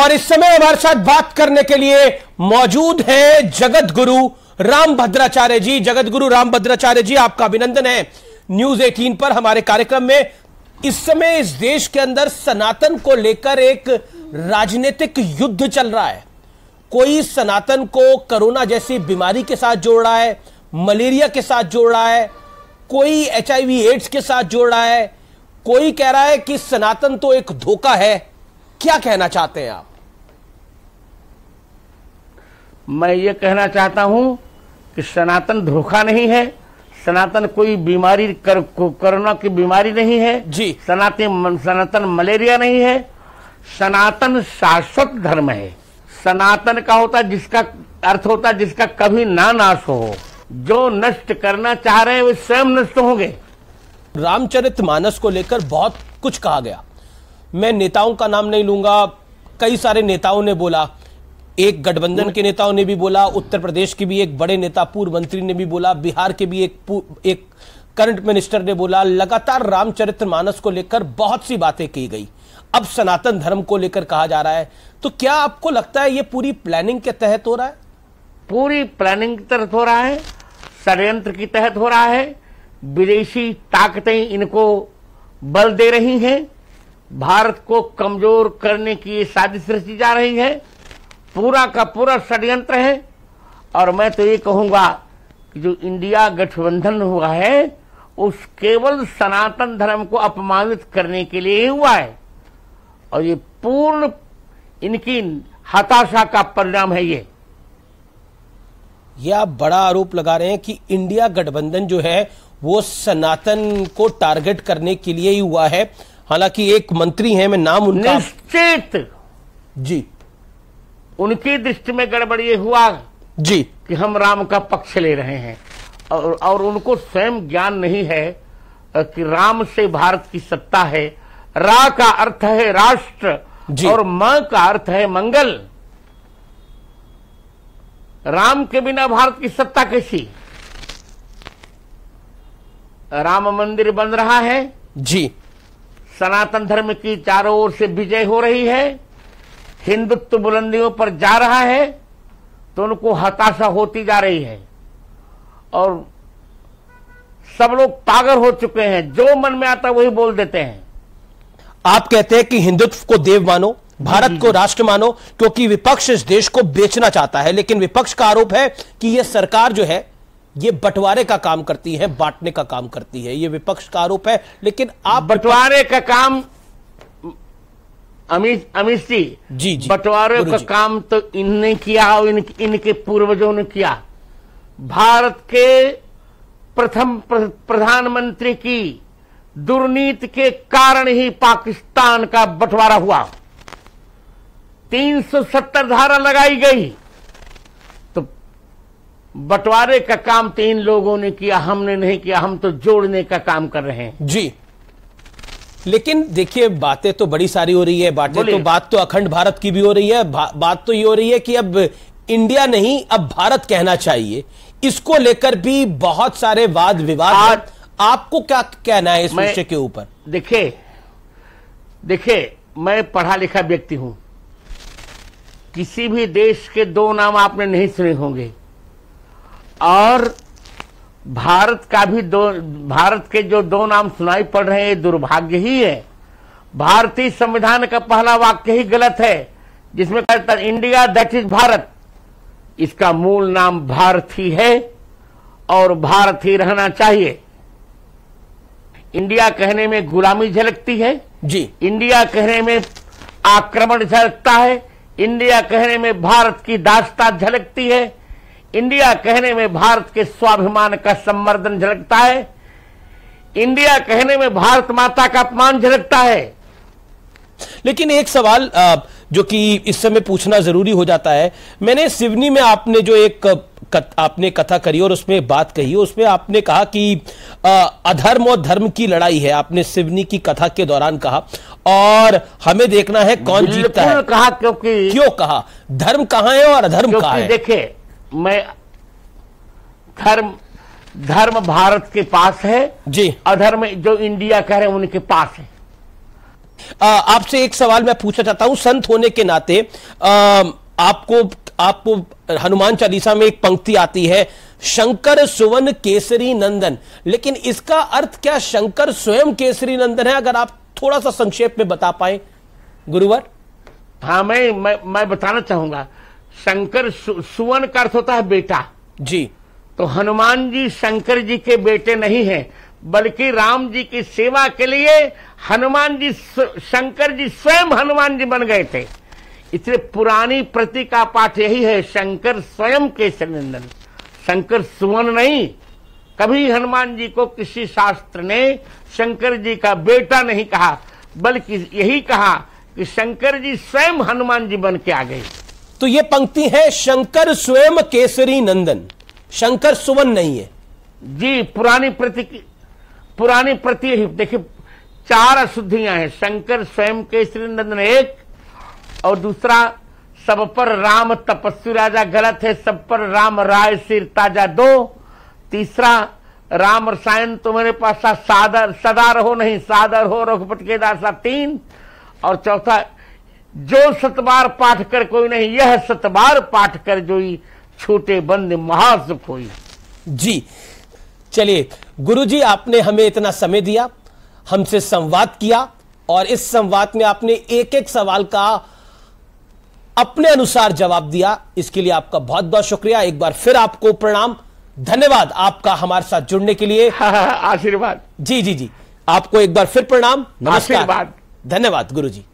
और इस समय हमारे साथ बात करने के लिए मौजूद हैं जगत गुरु रामभद्राचार्य जी। जगत गुरु रामभद्राचार्य जी, आपका अभिनंदन है न्यूज 18 पर हमारे कार्यक्रम में। इस समय इस देश के अंदर सनातन को लेकर एक राजनीतिक युद्ध चल रहा है। कोई सनातन को कोरोना जैसी बीमारी के साथ जोड़ रहा है, मलेरिया के साथ जोड़ रहा है, कोई HIV एड्स के साथ जोड़ रहा है, कोई कह रहा है कि सनातन तो एक धोखा है। क्या कहना चाहते हैं आप? मैं ये कहना चाहता हूं कि सनातन धोखा नहीं है, सनातन कोई बीमारी कोरोना की बीमारी नहीं है जी, सनातन मलेरिया नहीं है। सनातन शाश्वत धर्म है। सनातन का होता जिसका अर्थ होता जिसका कभी ना नाश हो। जो नष्ट करना चाह रहे हैं वे स्वयं नष्ट होंगे। रामचरितमानस को लेकर बहुत कुछ कहा गया। मैं नेताओं का नाम नहीं लूंगा, कई सारे नेताओं ने बोला, एक गठबंधन के नेताओं ने भी बोला, उत्तर प्रदेश के भी एक बड़े नेता पूर्व मंत्री ने भी बोला, बिहार के भी एक करंट मिनिस्टर ने बोला। लगातार रामचरितमानस को लेकर बहुत सी बातें की गई। अब सनातन धर्म को लेकर कहा जा रहा है, तो क्या आपको लगता है ये पूरी प्लानिंग के तहत हो रहा है? पूरी प्लानिंग के तहत हो रहा है, षड्यंत्र के तहत हो रहा है। विदेशी ताकतें इनको बल दे रही हैं, भारत को कमजोर करने की ये साजिश रची जा रही है। पूरा का पूरा षड्यंत्र है। और मैं तो ये कहूंगा कि जो इंडिया गठबंधन हुआ है उस केवल सनातन धर्म को अपमानित करने के लिए ही हुआ है, और ये पूर्ण इनकी हताशा का परिणाम है। ये आप बड़ा आरोप लगा रहे हैं कि इंडिया गठबंधन जो है वो सनातन को टारगेट करने के लिए ही हुआ है। हालांकि एक मंत्री हैं, मैं नाम उनका निश्चित जी, उनकी दृष्टि में गड़बड़ ये हुआ जी कि हम राम का पक्ष ले रहे हैं, और उनको स्वयं ज्ञान नहीं है कि राम से भारत की सत्ता है। रा का अर्थ है राष्ट्र और म का अर्थ है मंगल। राम के बिना भारत की सत्ता कैसी? राम मंदिर बन रहा है जी, सनातन धर्म की चारों ओर से विजय हो रही है, हिंदुत्व बुलंदियों पर जा रहा है, तो उनको हताशा होती जा रही है। और सब लोग पागल हो चुके हैं, जो मन में आता वही बोल देते हैं। आप कहते हैं कि हिंदुत्व को देव मानो, भारत को राष्ट्र मानो, क्योंकि विपक्ष इस देश को बेचना चाहता है। लेकिन विपक्ष का आरोप है कि यह सरकार जो है ये बंटवारे का काम करती है, बांटने का काम करती है। ये विपक्ष का आरोप है। लेकिन आप बंटवारे का काम अमित जी बंटवारे का काम तो इनने किया और इनके पूर्वजों ने किया। भारत के प्रथम प्रधानमंत्री की दुर्नीति के कारण ही पाकिस्तान का बंटवारा हुआ। 370 धारा लगाई गई, तो बंटवारे का काम 3 लोगों ने किया, हमने नहीं किया। हम तो जोड़ने का काम कर रहे हैं जी। लेकिन देखिए, बातें तो बड़ी सारी हो रही है, बात तो अखंड भारत की भी हो रही है। बात तो ये हो रही है कि अब इंडिया नहीं, अब भारत कहना चाहिए। इसको लेकर भी बहुत सारे वाद विवाद। आपको क्या कहना है इस विषय के ऊपर? देखिए, मैं पढ़ा लिखा व्यक्ति हूं। किसी भी देश के 2 नाम आपने नहीं सुने होंगे, और भारत के जो 2 नाम सुनाई पड़ रहे हैं दुर्भाग्य ही है। भारतीय संविधान का पहला वाक्य ही गलत है, जिसमें कहता है इंडिया दैट इज भारत। इसका मूल नाम भारत ही है और भारत ही रहना चाहिए। इंडिया कहने में गुलामी झलकती है जी, इंडिया कहने में आक्रमण झलकता है, इंडिया कहने में भारत की दास्तां झलकती है, इंडिया कहने में भारत के स्वाभिमान का संवर्धन झलकता है, इंडिया कहने में भारत माता का अपमान झलकता है। लेकिन एक सवाल जो कि इस समय पूछना जरूरी हो जाता है, मैंने सिवनी में आपने जो आपने कथा करी और उसमें बात कही, उसमें आपने कहा कि अधर्म और धर्म की लड़ाई है। आपने सिवनी की कथा के दौरान कहा, और हमें देखना है कौन जीतता है। कहा क्यों कहा? धर्म कहां है और अधर्म कहां है? देखिए, मैं धर्म भारत के पास है जी, अधर्म जो इंडिया कह रहे हैं उनके पास है। आपसे एक सवाल मैं पूछना चाहता हूं, संत होने के नाते आपको हनुमान चालीसा में एक पंक्ति आती है, शंकर सुवन केसरी नंदन, लेकिन इसका अर्थ क्या शंकर स्वयं केसरी नंदन है? अगर आप थोड़ा सा संक्षेप में बता पाए गुरुवर। हाँ, मैं बताना चाहूंगा, शंकर सुवन का अर्थ होता है बेटा जी। तो हनुमान जी शंकर जी के बेटे नहीं हैं, बल्कि राम जी की सेवा के लिए हनुमान जी शंकर जी स्वयं हनुमान जी बन गए थे। इसलिए पुरानी प्रति का पाठ यही है, शंकर स्वयं केसरी नंदन, शंकर सुवन नहीं। कभी हनुमान जी को किसी शास्त्र ने शंकर जी का बेटा नहीं कहा, बल्कि यही कहा कि शंकर जी स्वयं हनुमान जी बन के आ गए। तो ये पंक्ति है शंकर स्वयं केसरी नंदन, शंकर सुवन नहीं है जी। पुरानी प्रति देखिए 4 अशुद्धियां हैं, शंकर स्वयं केसरी नंदन एक, और दूसरा सब पर राम तपस्वी राजा गलत है, सब पर राम राय सिर ताजा 2, तीसरा राम रसायन तुम्हारे पास सदा रहो नहीं सादर हो रघुपति के दासा 3, और चौथा जो 7 बार पाठ कर कोई नहीं, यह 7 बार पाठ कर जोई छोटे बंद महासुख होई। जी चलिए गुरुजी, आपने हमें इतना समय दिया, हमसे संवाद किया, और इस संवाद में आपने एक एक सवाल का अपने अनुसार जवाब दिया, इसके लिए आपका बहुत बहुत शुक्रिया। एक बार फिर आपको प्रणाम, धन्यवाद आपका हमारे साथ जुड़ने के लिए। आशीर्वाद। जी जी जी, आपको एक बार फिर प्रणाम, नमस्कार, आशीर्वाद, धन्यवाद गुरुजी।